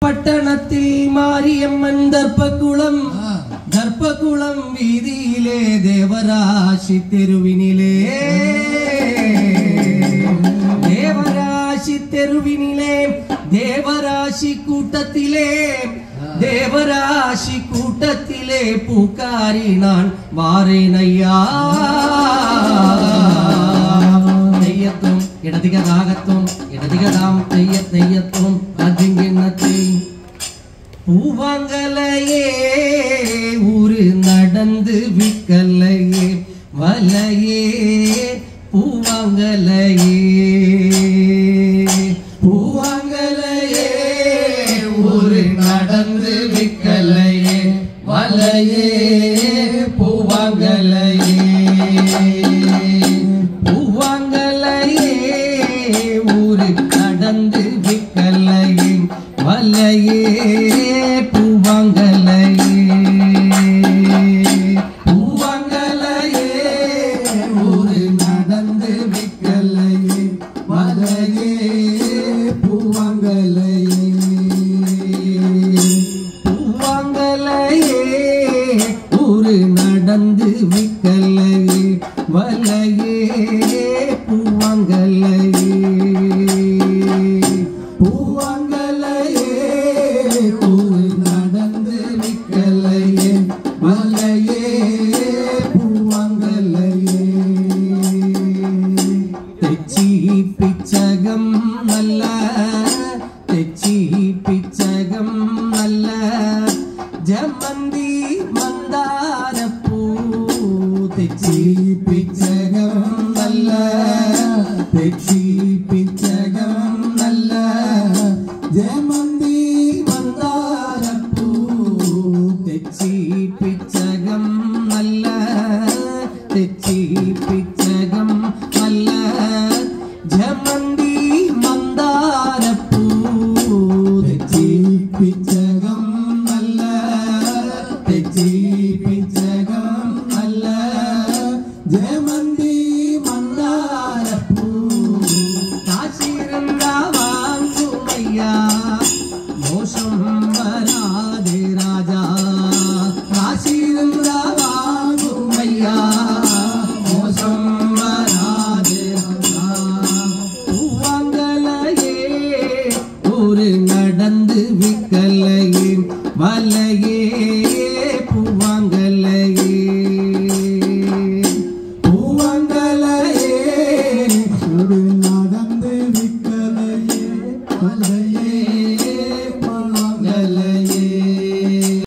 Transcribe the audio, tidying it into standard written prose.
பட்டணத்தில் மாரியம்மன் தர்ப்பகுளம் வீதியிலே தேவராசி தெருவினிலே தேவராசி கூட்டத்திலே பூக்காரி நான் வாரேனையா தெய்யத்தும் இடதிக ராகத்தும் இடதிகதாம் தெய்யத்தும் அதிங்கத்தை பூவாங்கலையே ஊரு நடந்து விக்கலையே வலையே பூவாங்கலையே ஊரு நடந்து விக்கலையே வலையே பூவாங்கலையே ஊரு நடந்து விக்கலையே வலையே நடந்து விக்கலையே வலையே பூவாங்கலையே ஊரு நடந்து விக்கலையே வலையே பூவாங்கலையே தெச்சி பிச்சகம் நல்ல ஜமந்தி மந்தாரப்பூ தெச்சி பிச்சகம் நல்ல ஜமந்தி மந்தாரப்பூ தெச்சி பிச்சகம் நல்ல ஜமந்தி மந்தாரப்பூ தெச்சி பிச்சகம் ஜெயமந்தி மந்தாரப்பூ காசிருந்தா வாங்குமையா மோசம் வராதே ராஜா காசிருந்தா வாங்குமையா மோசம் வராதே ராஜா பூவாங்கலையே ஊரு நடந்து விக்கலையே வலையே